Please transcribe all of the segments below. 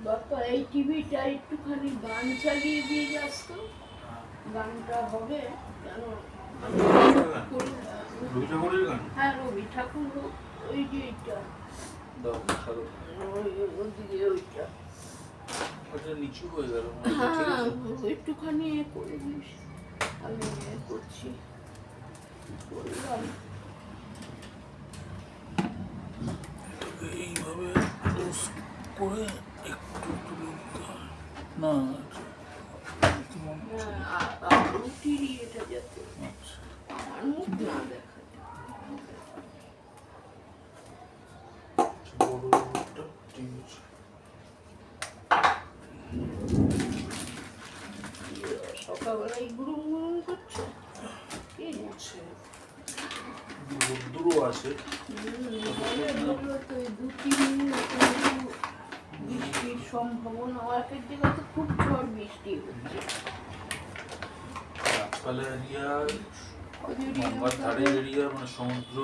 বাবা এই টিভিটা একটুখানি গান চালিয়ে দিয়ে যাস তো, গানটা হবে কেন? হ্যাঁ রবি ঠাকুর, ওই যে এইটা ওইদিকে ওইটা নিচু হয়ে গেল, হ্যাঁ একটুখানি করে দিস। আমি করছি, করলাম এইভাবে করে একটু না রুটির এটা যাতে আমার মুখ না দেখা সকালবেলায় গুরুম গুরুম করছে, কে করছে? রোদ্দুরও আছে। বৃষ্টির সম্ভাবনা, আমাদের জায়গায় তো খুব ঝড় বৃষ্টি হচ্ছে। সমুদ্র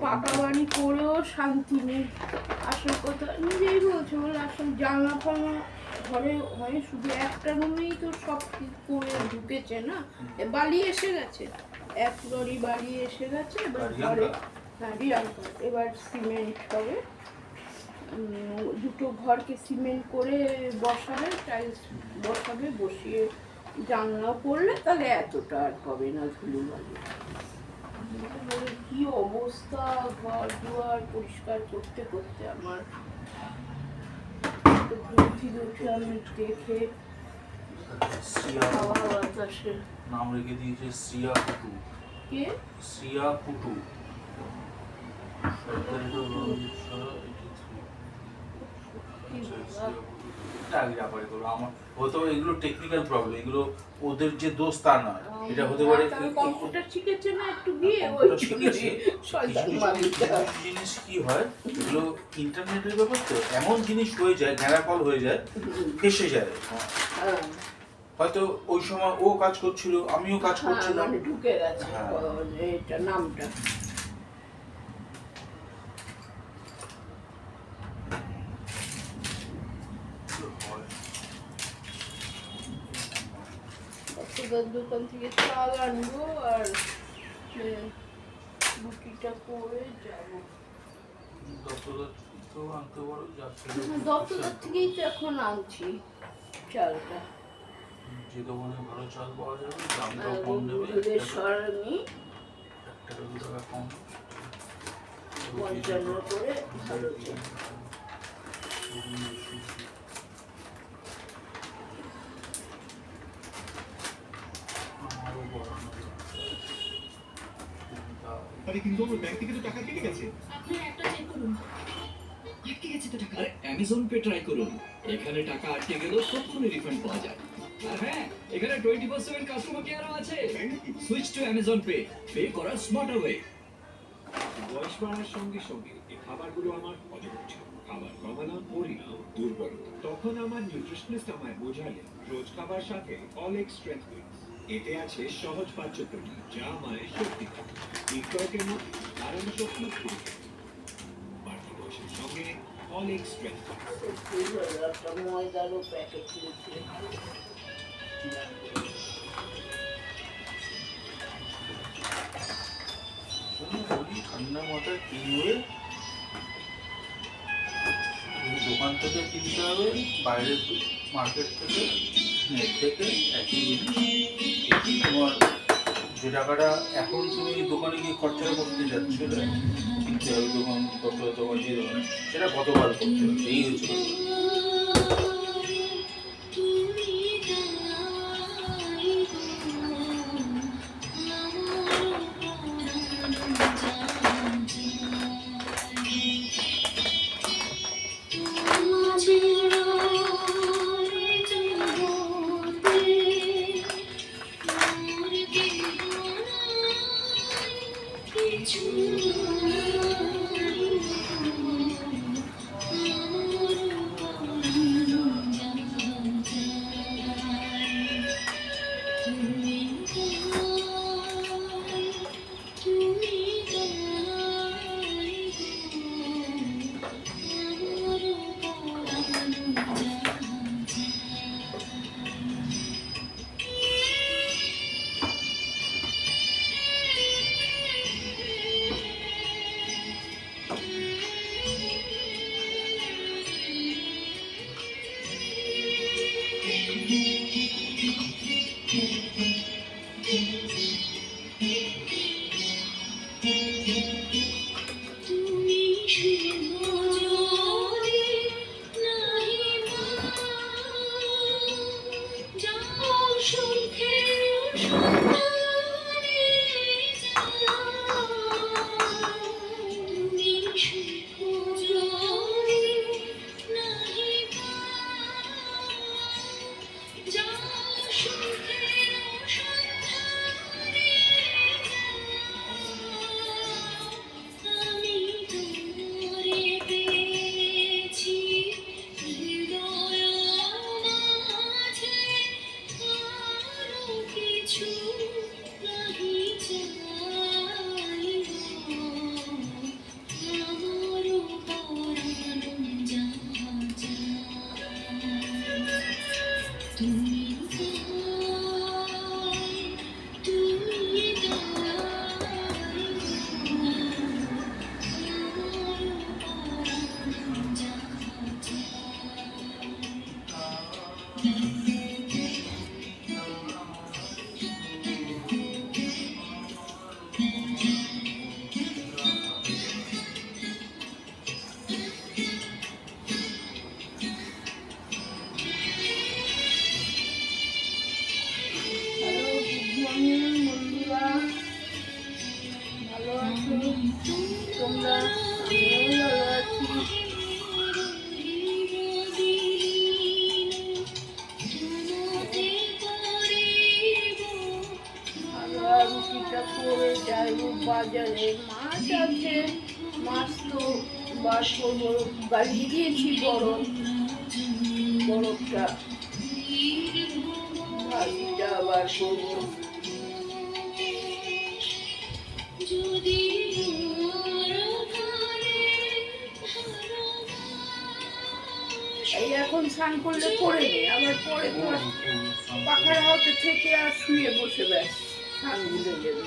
পাকা বাড়ি করেও শান্তি নেই। আসল কথা নিজেই বলছে, বলে আসল জানলা ফালনা ঘরে হয় শুধু একটা রুমেই তো সব করে ঢুকেছে না, বালি এসে গেছে, এক লরি বালি এসে গেছে। এবার ঘরে এবার সিমেন্ট হবে, দুটো ঘরকে সিমেন্ট করে বসাবে, টাইলস বসাবে, বসিয়ে জানলা করলে তাহলে এতটা আর হবে না ধুলোবালি। কি অবস্থা, ঘর দুয়ার পরিষ্কার করতে করতে আমার আমি দেখে হাওয়া বাতাসে নাম রেখে দিয়েছে শ্রিয়া কুটু। কে? শ্রিয়া কুটু। এগুলো টেকনিক্যাল প্রবলেম, এগুলো ওদের যে দোষ তা নয়, এটা হতে পারে কম্পিউটার শিখেছে না একটু গিয়ে জিনিস কি হয়, এগুলো ইন্টারনেটের ব্যাপার তো, এমন জিনিস হয়ে যায়, ঘেরাকল হয়ে যায়, ফেসে যায়। হয়তো ওই সময় ও কাজ করছিল, আমিও কাজ করছিলাম, ঢুকে গেছে এটা নামটা। দোকান থেকে চাল আনবো আর রুটিটা করে যাবো। দপ্তর থেকেই তো এখন আনছি চালটা। যে দোকানে ভালো চাল পাওয়া যাবে, দামটাও কম নেবে, সরানি 1-2 টাকা কম, 55 করে ভালো চাল। আরে কিন্তু আমার ব্যাংক থেকে তো টাকা কেটে গেছে। আপনার একটা চেক করুন, আটকে গেছে তো টাকা। আরে অ্যামাজন পে ট্রাই করুন, এখানে টাকা আটকে গেলেও তখনই রিফান্ড পাওয়া যায়। আর হ্যাঁ, এখানে 24/7 কাস্টমার কেয়ারও আছে। Switch to Amazon pay, pay করার স্মার্টার ওয়ে। বয়স বাড়ার সঙ্গে সঙ্গে এই খাবারগুলো আমার অজগর ছিল। খাবার কমালাম, পরিণাম দুর্বল। তখন আমার নিউট্রিশনিস্ট আমায় বোঝালেন রোজ খাবার সাথে অলেক স্ট্রেংথ উইংস। এতে আছে সহজ পাচ্য প্রোটিন, যা আমায় শক্তি দেয়। বিক্রয়কের মধ্যে ধারণ শক্তি ফিরে বাড়তি বয়সের সঙ্গে অলেক স্ট্রেংথ। ময়দারও প্যাকেট কিনেছে। ঠান্ডা মাথায় কিনবে, দোকান থেকে কিনতে হবে, বাইরের মার্কেট থেকে, নেট থেকে একই জিনিস। তোমার যে টাকাটা এখন তুমি দোকানে গিয়ে খরচা করতে যাচ্ছ, কিনতে হবে দোকান দোকান যে দোকানে, সেটা কতবার করতে হবে, এই হচ্ছে। হ্যালো, গুড মর্নিং বন্ধুরা, ভালো আছো তোমরা? আমিও ভালো আছি। আমরা রুটিটা করে যাইব বাজারে, মাছ আছে, মাছ তো বার করবো, গালিয়ে দিয়েছি বরফটা, ভাজিটা বার করবো। এই এখন স্নান করলে করে নে, আবার পরে তো আর পাখার হাতে থেকে আর শুয়ে বসে ব্যাস স্নান ভুলে যাবে।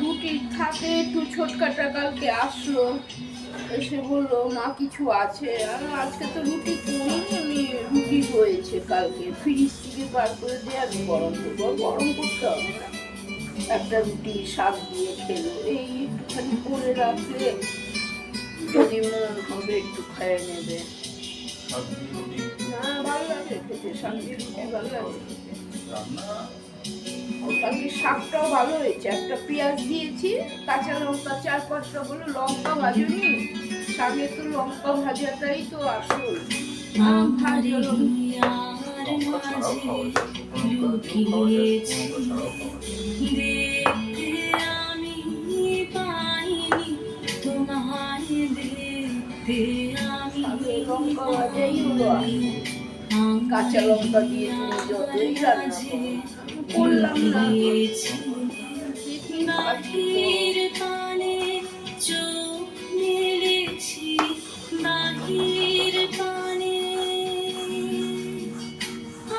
রুটির থাকে একটু ছোটকাটা কালকে আসলো, এসে বললো মা কিছু আছে, আর আজকে তো রুটি করিনি, আমি রুটি হয়েছে কালকে ফ্রিজ থেকে বার করে দিয়ে আমি গরম করবো, গরম করতে হবে না, একটা রুটি শাক দিয়ে খেলো, এই একটুখানি করে রাখলে যদি মন হবে একটু খেয়ে নেবে। না ভালো লাগে খেতে, শাক দিয়ে রুটি ভালো লাগে খেতে। কালকে শাকটাও ভালো হয়েছে, একটা পেঁয়াজ দিয়েছি, কাঁচা লঙ্কা 4-5টা, বলে লঙ্কা ভাজুনি, শাকে তো লঙ্কা ভাজাটাই তো আসল। লঙ্কা ভাজাই হলো আসল, কাঁচা লঙ্কা দিয়ে তুমি যতই রান্না করো, করলাম না। বাহির পানে চোখ মেলেছি, বাহির পানে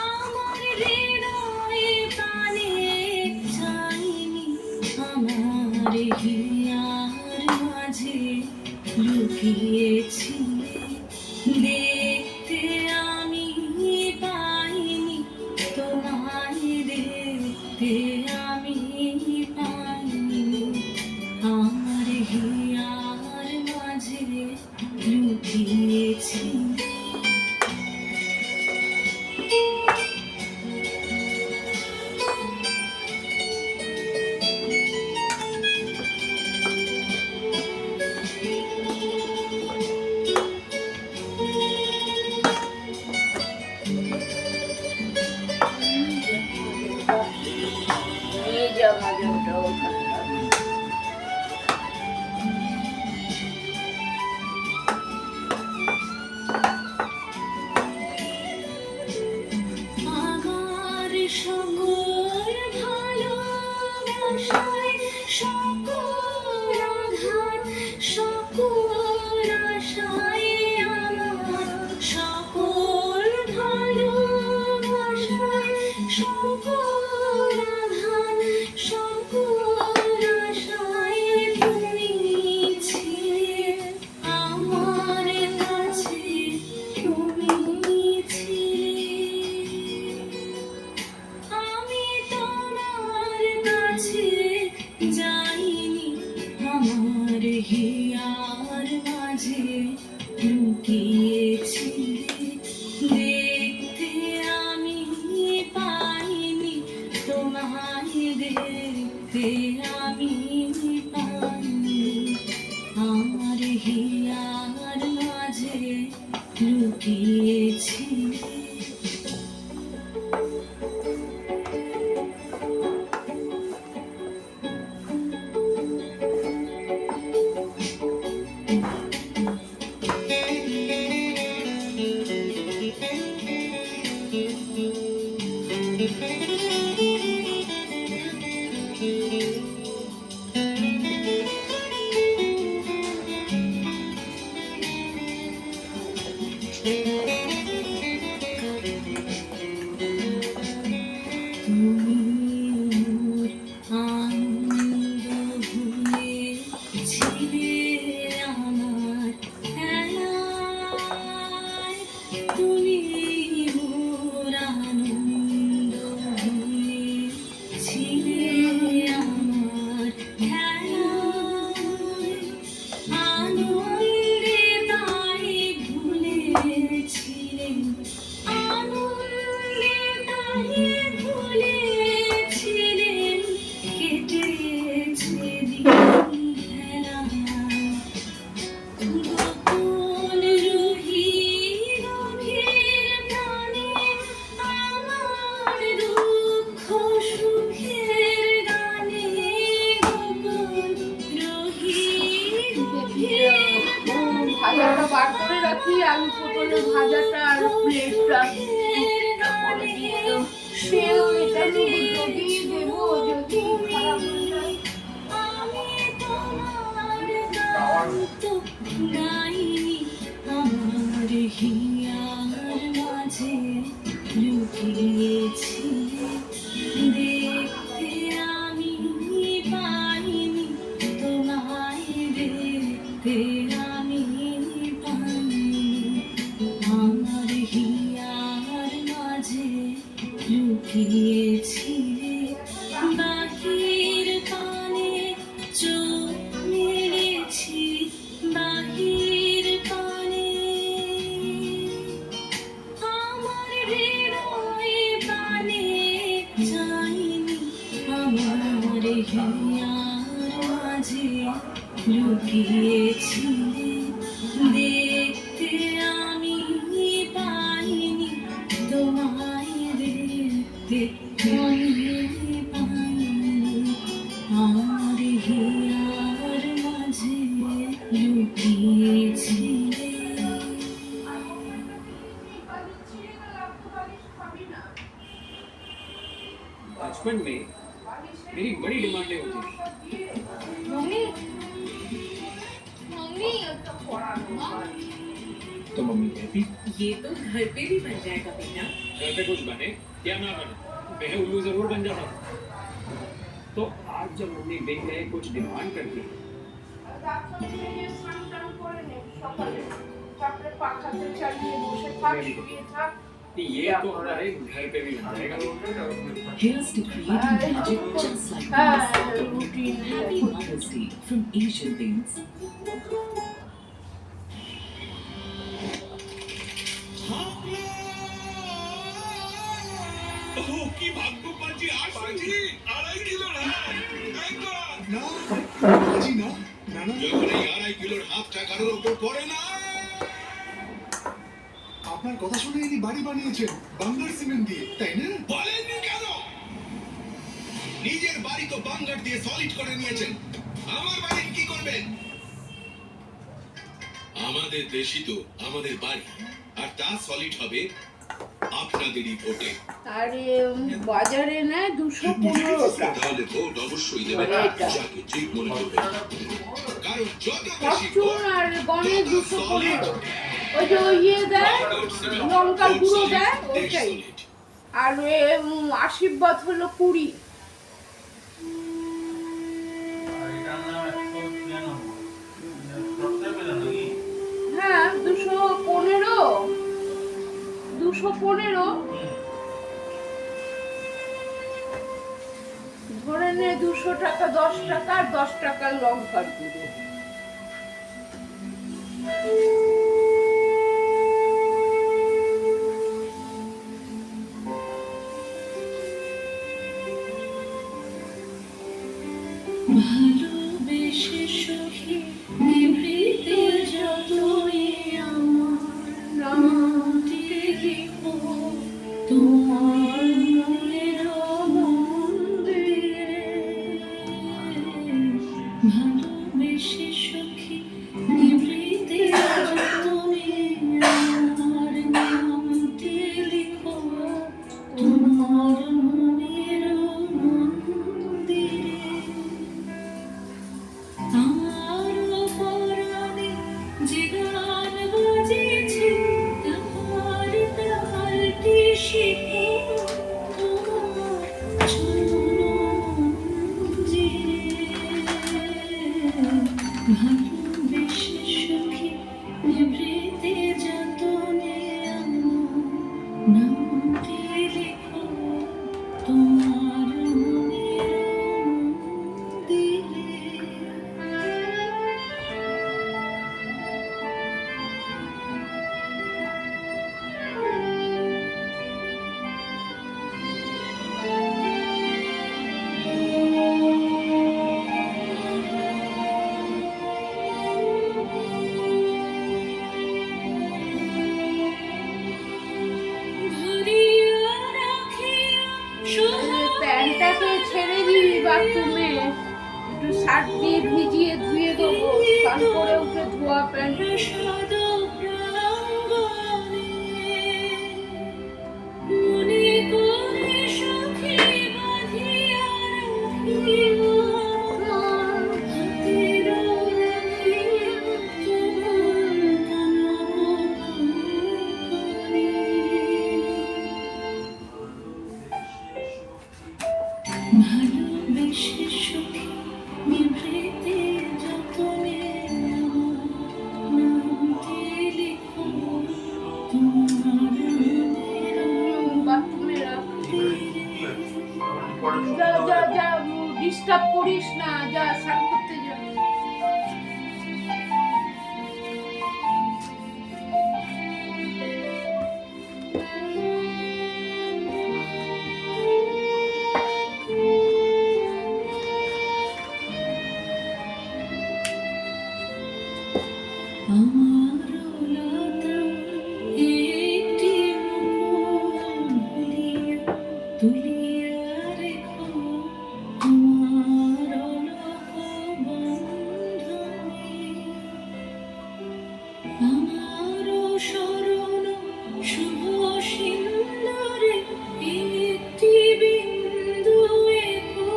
আমার হৃদয়ে পানে চাইনি, আমার হিয়ার মাঝে লুকিয়েছি, দেখতে আমি পাইনি তোমায়, দেখতে আমি পাইনি, আমার হিয়ার মাঝে লুকিয়েছি। লুকিয়েছি দেখতে আমি পাইনি তোমায় দেখতে আমি পাইনি আমার হিয়ার মাঝে লুকিয়েছি তুমি মোর আনন্দ হয়েছিলে আমার খেলায় তুমি মোর আনন্দ হয়েছিলে আমার খেলায় আনন্দে তাই ভুলেছিলে আনন্দে তাই ভুলেছিলেন কেটেছে দিন খেলায় গোপন রুহি গভীর প্রাণে আমার দুঃখ সুখের গানে গোপন রুহি গভীর ভাজাটা বার করে রাখি, আলু পটলের ভাজাটা আর প্লেটটা করে দিয়ে সেও এটা যদি দেবো, যদি খারাপ হয়ে যায়। আমি তোমার গান তো গাইনি আমার হিয়ার মাঝে লুকিয়েছি দেখতে আমি পাইনি তোমায় দেখতে আমি পাইনি আমার হিয়ার মাঝে লুকিয়েছি বাহির পানে চোখ মেলেছি বাহির পানে আমার হৃদয়ে পানে চাইনি আমার হিয়ার মাঝে লুকিয়েছি দেখতে আমি পাইনি তোমায় দেখতে আমি পাইনি আমার হিয়ার মাঝে লুকিয়েছি बचपन में मेरी बड़ी डिमांडें होती थी मम्मी मम्मी একটা পড়ানো तो मम्मी कहती ये तो घर पे भी बन जाएगा बेटा। घर पे कुछ बने या ना बने मैं उल्लू जरूर बन जाता तो आज जब मम्मी दिन में कुछ डिमांड करती রাত্রে স্নান টান করে নে সকালে, তারপরে পাখাতে চালিয়ে বসে থাক, শুয়ে থাক। कि ये तो हमारे घर पे भी बन जाएगा Here's to creating magic just like হ্যাঁ this. Routine Happy Mother's Day from Asian Paints. কি ভাগ্য পাচ্ছি আসছি 2.5 কিলোর হাত একবার না জি না না না যখন এই 2.5 কিলোর হাতটা কারোর উপর পড়ে না আপনার কথা শুনে ইনি বাড়ি বানিয়েছেন বাংলার সিমেন্ট দিয়ে তাই না বলেননি কেন নিজের বাড়ি তো বাঙ্গার দিয়ে সলিড করে নিয়েছেন আমার বাড়ি কি করবেন আমাদের দেশই তো আমাদের বাড়ি আর তা সলিড হবে আপনাদেরই ভোটে আরে বাজারে না 215টা তাহলে ভোট অবশ্যই দেবেন এটা। যাকে ঠিক মনে করবেন কারণ যত বেশি ফরচুন আর গনে 215, ওই যে ওই ইয়ে দেয় লঙ্কার গুঁড়ো দেয় ওইটাই, আর আশীর্বাদ হলো 20। হ্যাঁ 215 ধরে নে 200 টাকা 10 টাকা আর 10 টাকার লঙ্কার গুঁড়ো। নামটি লেখো তোমার মনের মন্দিরে। ধরিয়া রাখিয়া প্যান্টটাকে ছেড়ে দিবি বাথরুমে, একটু সার্ফ দিয়ে ভিজিয়ে ধুয়ে দেবো, স্নান করে উঠে ধোয়া প্যান্ট। প্রসাদ প্রাঙ্গণে মনে করে সখী বাঁধিয়া রাখিব আমার হাতের রাখি কেবল কনককারি। ভালোবেসে সখী নিভৃতে যতনে আমার নামটি লিখো তোমার মনের বাথরুমে রাখ। মন্দিরে। যা যা যা, ডিস্টার্ব করিস না, যা স্নান করতে যা। আমার লতা একটি মুকুল ভুলিয়া তুলিয়া রেখো তোমার অলক বন্ধনে। আমার শরণ শুভ সিন্দুরে একটি বিন্দু এঁকো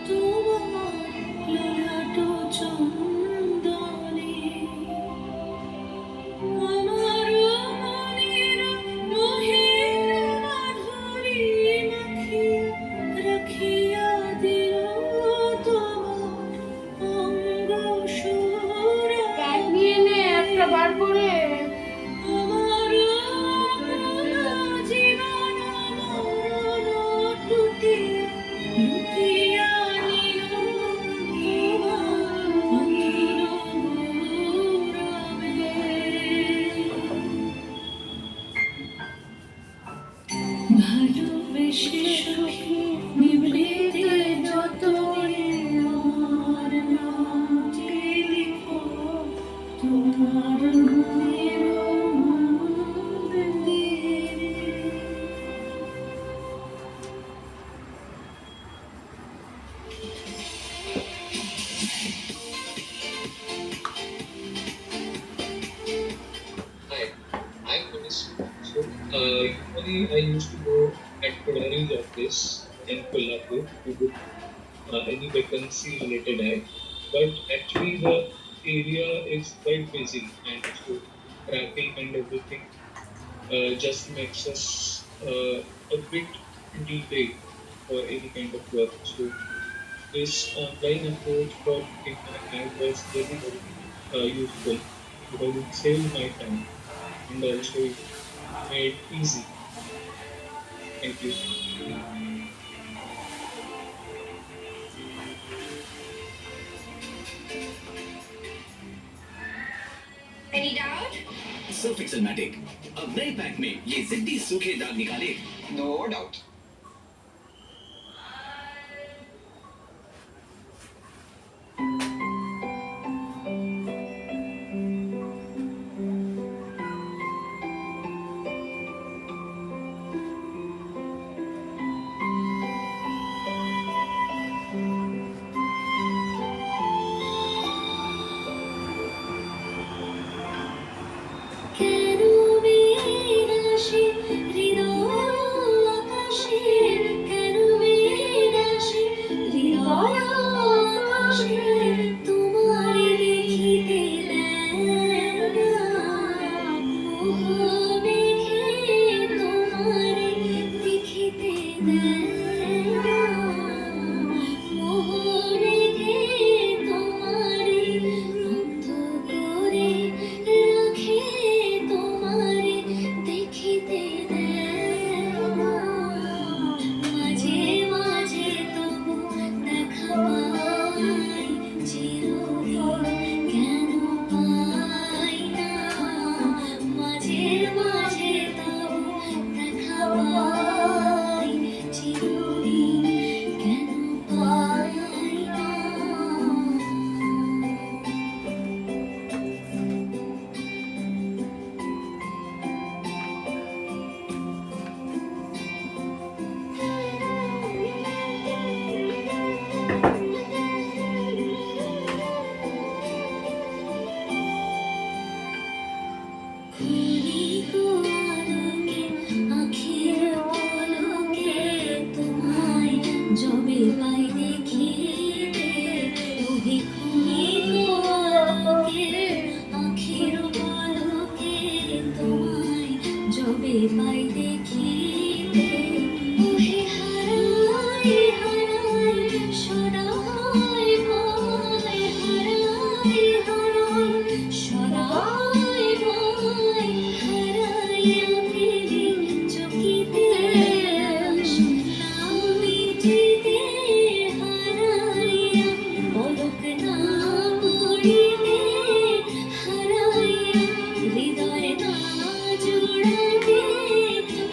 তোমার ললাট চন্দনে। আমার মনের মোহের মাধুরী মাখিয়া রাখিয়া দিও তোমার অঙ্গ সুরা। প্যান্ট নিয়ে নে একটা বার করে। আমার জীবন মরণ টুটিয়া লুটিয়া নিও তোমার অন্তরগৌরবে। ভালোবেসে সখী নিভৃতে যতনে আমার নামটি লিখো তোমার মনের মন্দিরে। Hi, I'm Manish. So, usually I used to go at Kodari's office in Kolhapur to book any vacancy related ad. But actually, the area is quite busy, and so traffic and everything just makes us a bit delayed for any kind of work. So, this online approach for booking my ad was very, very useful because it saved my time and also it made easy. Thank you. Any doubt? सर्फिक्सलमैटिक अब नए pack में ये जिद्दी सूखे दाग निकाले। No doubt. কেন বিরাশি হৃদয় আকাশে যবে পাই দেখিতে ওহে হারাই হারাই সদা হয় ভয় হারাই হারাই সদা হয় ভয় হারাইয়া ফেলি চকিতে নাম মিটিতে হারাইয়া পলক না পড়িতে হারাইয়া হৃদয় না জোড়াতে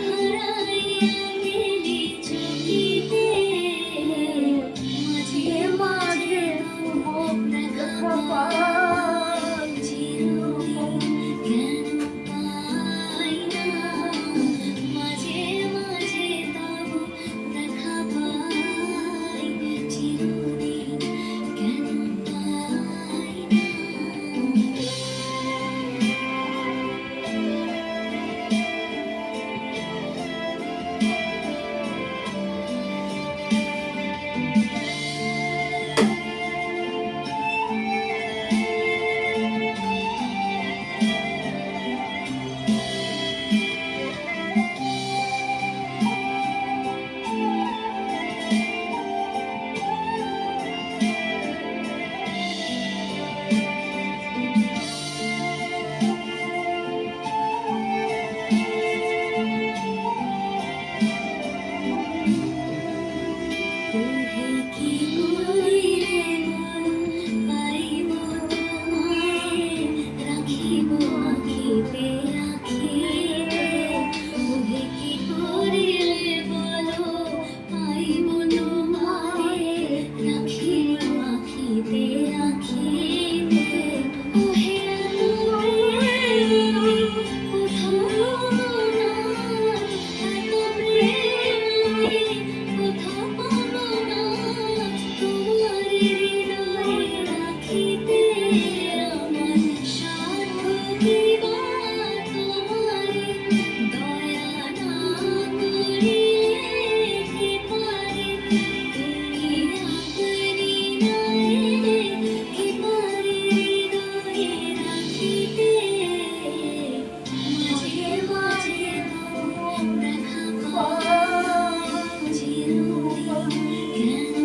হারাইয়া গেলি চকিতে মাঝে মাঝে মুখ দেখা পাই চিরদিন কেন পাই না মাঝে মাঝে তবু দেখা পাই চিরদিন কেন পাই না ওহে কি করিলে মন পাইব তোমায় রাখিব আখিতে আখিতে ওহে কি করিলে বলো পাইব তোমায় রাখিব আখিতে আখিতে ওহে কোথাও না এত প্রেম কোথাও পাবো না তোমার হৃদয়ে রাখিতে আমার স্বার্থ কিবা তোমারে দয়া না করিলে কি পারে তুমি আপনি নাইলে কি পারে হৃদয়ে রাখিতে মাঝে মাঝে দেখা পাই চিরদিন কেন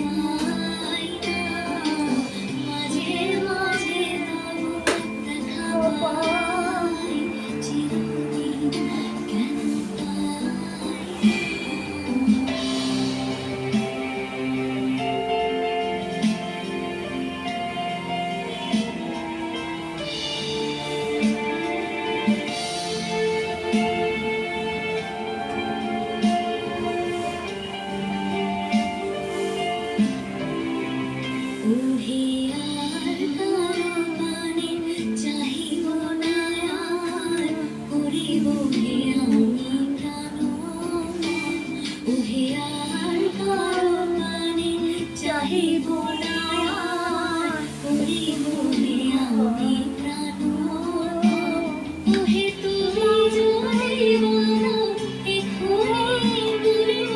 পাই না মাঝে মাঝে দেখা পাই চিরদিন কেন পাই ওহে আর কারো পানে চাহিব না আর করিব হে আমি প্রাণপণ ওহে আর কারো পানে চাহিব না আর করিব হে আমি প্রাণপণ ওহে তুমি যদি বলো এখনই ঘুরিব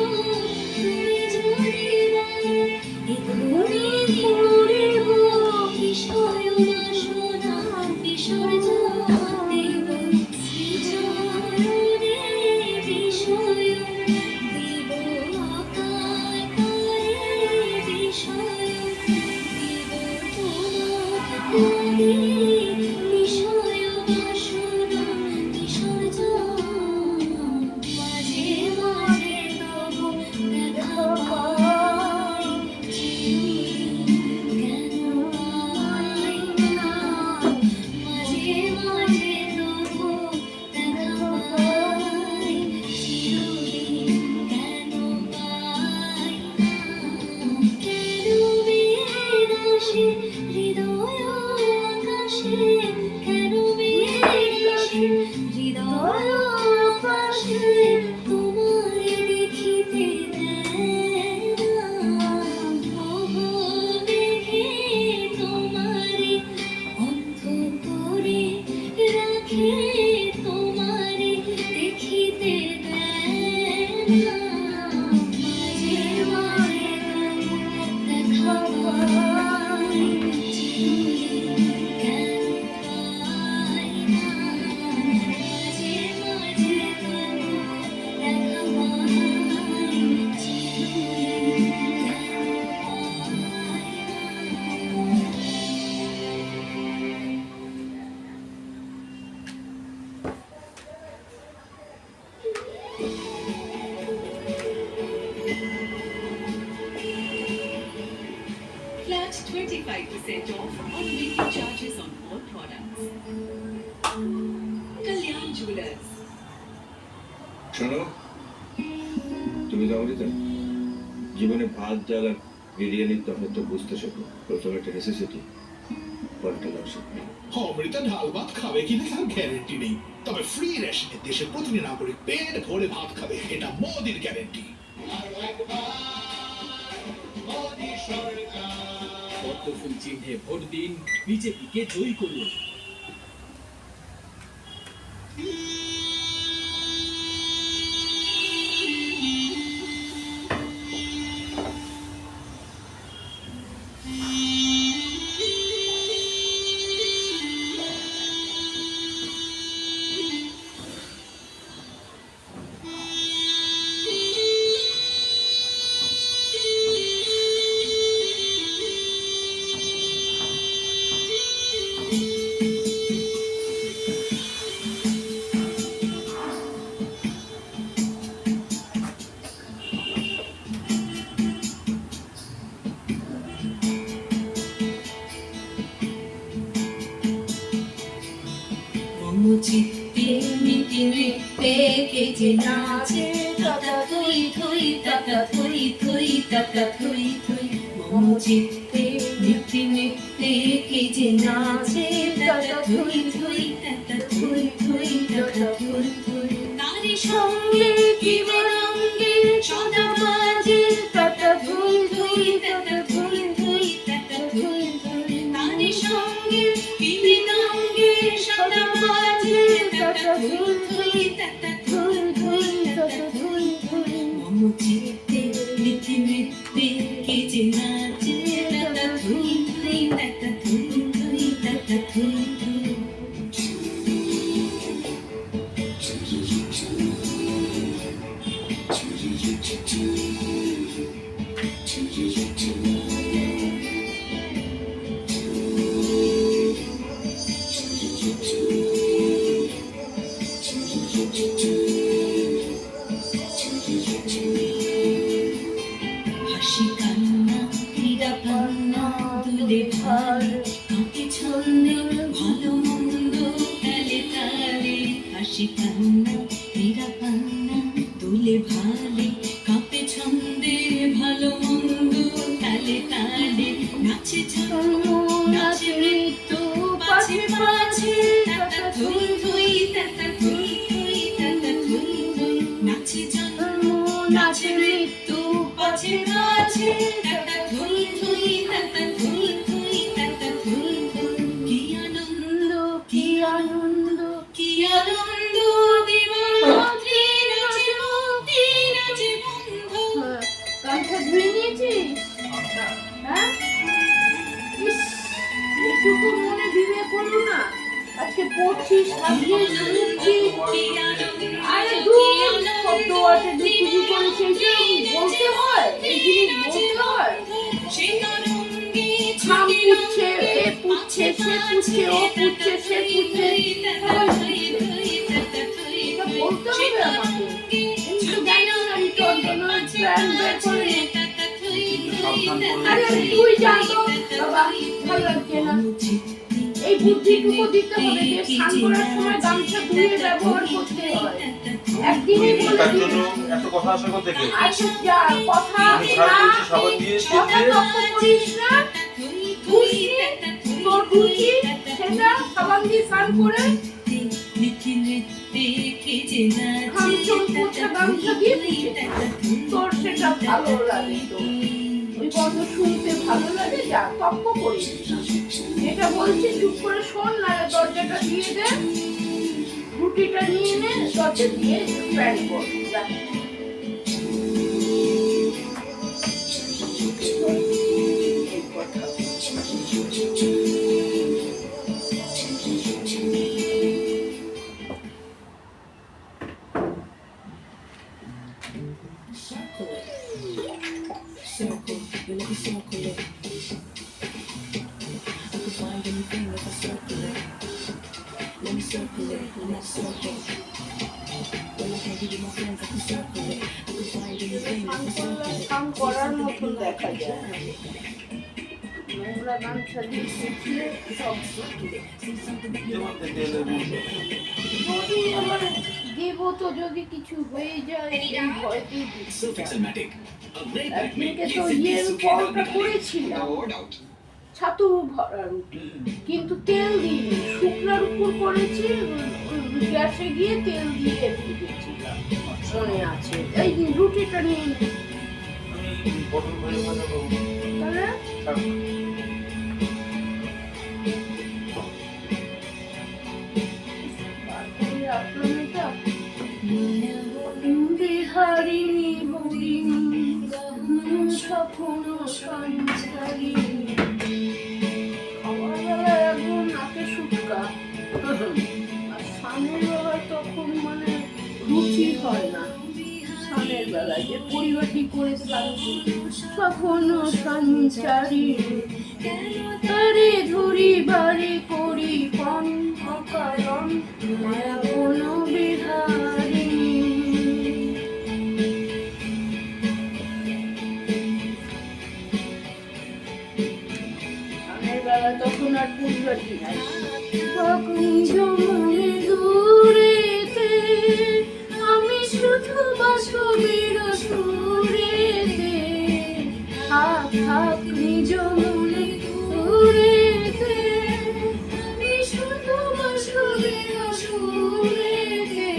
তুমি যদি বলো এখনই ঘুরিব বিষয় বাসনা বিসর্জন দেব শ্রীচরণে বিষয় দেব অকাতরে বিষয় দেব তোমারে বিষয় বাসনা বিসর্জন মাঝে মাঝে তবু দেখা পাই চিরদিন কেন পাই না মাঝে মাঝে তবু দেখা পাই চিরদিন কেন পাই না কেন বিনাশে হৃদয় আকাশে কেন বিনাশে হৃদয় আকাশে তোমায় দেখিতে দেয় না ওহো দেখে তোমারে অন্ধ করে রাখে তোমারে দেখিতে দেয় না মাঝে মাঝে দেখা পাই চিরদিন কেন পাই না মাঝে মাঝে Flat 25% off on making charges on all products. Kalyan Jewelers. শোনো, তুমি তো অমৃতা, জীবনে ভাত ডাল আর বিরিয়ানির তফাৎ বুঝতে শেখো। প্রথম একটা নেসেসিটি, পরে একটা লাক্সারি। অমৃতা ঢাল ভাত খাবে কিনা তার গ্যারেন্টি নেই, তবে ফ্রি রেশনে দেশের প্রতিটি নাগরিক পেট ভরে ভাত খাবে, এটা মোদির গ্যারেন্টি। পদ্মফুল চিহ্নে ভোট দিন, বিজেপিকে জয়ী করুন। চিত্তে মিটি মিটতে কেজে নাচে তাতা থই থই তাতা থই থই তাতা থই থই মম চিত্তে মিটি মিটতে কেজে নাচে তাতা থই থই তাতা থই থই তাতা থই থই তারি সঙ্গে কি রঙে সদা বাজে তাতা থই থই তাতা থই থই তাতা থই থই তারি সঙ্গে কি রঙে সদা বাজে তাতা থই থই তাতা থই থই তাতা থই থই মম চিত্তে মিটি মিটতে কেজে নাচে তাতা থই থই তাতা থই থই তাতা থই থই হাসি কান্না ক্রীড়া পান্না দুলে ভালে কাঁপে ছন্দে ভালো মন্দ তালে তালে হাসি কান্না ক্রীড়া পান্না দুলে ভালে কাঁপে ছন্দে ভালো মন্দ তালে তালে নাচে জন্ম নাচে মৃত্যু পাছে পাছে তাতা থই থই তাতা থই থই তাতা থই থই নাচে জন্ম নাচে মৃত্যু পাছে পাছে তাতা থই থই তাতা থই থই তাতা থই থই কি আনন্দ কি আনন্দ কি আনন্দ দিবারাত্রি নাচে মুক্তি নাচে বন্ধু গামছা ধুয়ে নিয়েছিস? হ্যাঁ? ইস, একটুকু মনে বিবেক হলো না? আজকে পড়ছিস, সাজিয়ে শুনছিস। আরে ধুর, শব্দ আছে, দুষ্টুমি করেছে, এইসব বলতে হয়? এই জিনিস বলতে হয়? খাম পুচ্ছে, এ পুচ্ছে, সে পুচ্ছে, ও পুচ্ছে, সে পুচ্ছে, সবাই পুচ্ছে। এটা বলতে হবে আমাকে। আমি তো জানি না, আমি চন্দনার প্ল্যান বের করে নিই। আরে তুই যা তো, বাবা, ভালো লাগছে না। এই বুদ্ধিটুকু দিতে হবে যে স্নান করার সময় গামছা ধুয়ে ব্যবহার করতে হয়। একদিনই বলে তার দিবি। জন্য এত কথা আসা কোথা থেকে? আচ্ছা যা, কথা আমি সারা না, বলছি সাবান দিয়ে কথা তর্ক করিস না। ধুসনি, তোর ধুচি, সেটা সাবান দিয়ে স্নান করে খামচম পোছা গামছা দিয়ে মুছে দিবি। তোর সেটা ভালো লাগে তো। ওই গন্ধ শুনতে ভালো লাগে, যা তর্ক করিস না। এটা বলছি চুপ করে শোন, না দরজাটা দিয়ে দে, রুটিটা নিয়ে নে, দরজা দিয়ে প্যান কর, যা। এই কথা। Circle, you let me circle it. I can find anything if I circle it. Let me circle it, let me circle. Well, I can কাম করার মতন দেখা যায় না। নোংরা গামছা দিয়ে শুকিয়ে সব শুকিয়ে যদি আমার দেবো তো যদি কিছু হয়ে যায় এই ভয়তেই দিচ্ছি। Self-Excelmatic. A laid-back একদিনকে make তো easy ইয়ের suki পরোটা and করেছিলাম, No doubt. ছাতু ভরা রুটি, কিন্তু তেল দিইনি, শুকনার উপর করেছি, গ্যাসে গিয়ে তেল দিয়ে ভেজেছিলাম, মনে আছে। এই রুটিটা নিয়ে নে। আমি পটল ভাজি ভাজা করবো। তাহলে থাক। তারপরে আপনার মেয়েটা বিহারিণী হরিণী গহন স্বপ্ন সঞ্চারিণী। খাওয়ার বেলায় একদম নাকে সুটকা, আর স্নানের বেলায় তখন মানে রুচি হয় না। স্নানের বেলায় যে পরিবারটি করে স্নান তখন সঞ্চারিণী তারে ধরি বারে করি পণ অকারণ মায়া কোন বিহারিণী। স্নানের বেলায় তখন আর পরিবারটি নাই। মনে দূরেতে আমি শুধু বাসবের সুরেতে থাক থাক নিজ মনে দূরেতে আমি শুধু বাসবের সুরেতে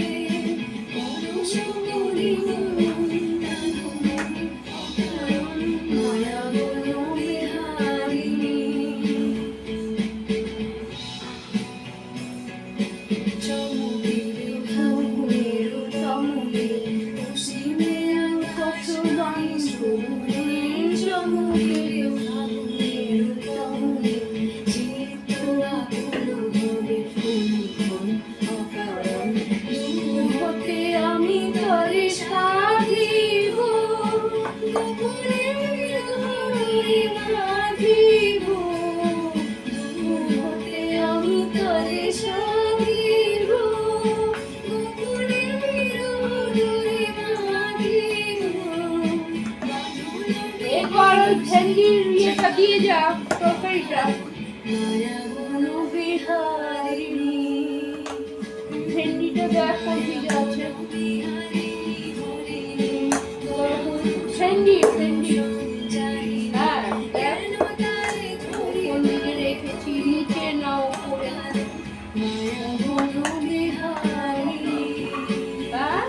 মায়া বন বিহারিণী। আমি তরে সাধিব সাধিব আমি তরে সাধিব এবার ওই ভেন্ডির ইয়েটা দিয়ে যা, তরকারিটা। বিহারিণী ভেন্ডিটা দেখ কোন দিকে আছে। ভেন্ডি ভেন্ডি হ্যাঁ দেখ কোন দিকে রেখেছি, নিচে না উপরে। বিহারিণী হ্যাঁ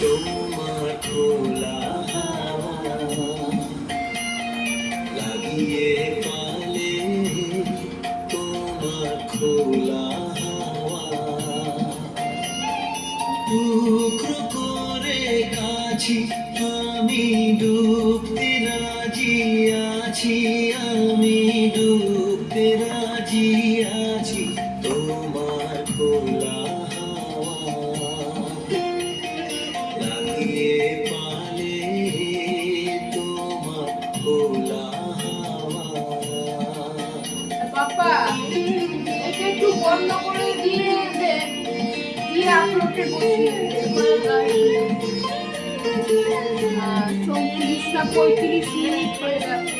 তোমার খোলা হাওয়া লাগিয়ে পালে, তোমার খোলা হাওয়া টুকরো করে কাছি আমি ডুবতে রাজি আছি, আমি ডুবতে রাজি আছি তোমার খোলা লাগিয়ে পালে, তোমার খোলা পাপা এটা একটু বন্ধ করে দিয়ে দে, দিয়ে আপলোডে বসিয়ে দে। 34 না 35 মিনিট হয়ে গেছে।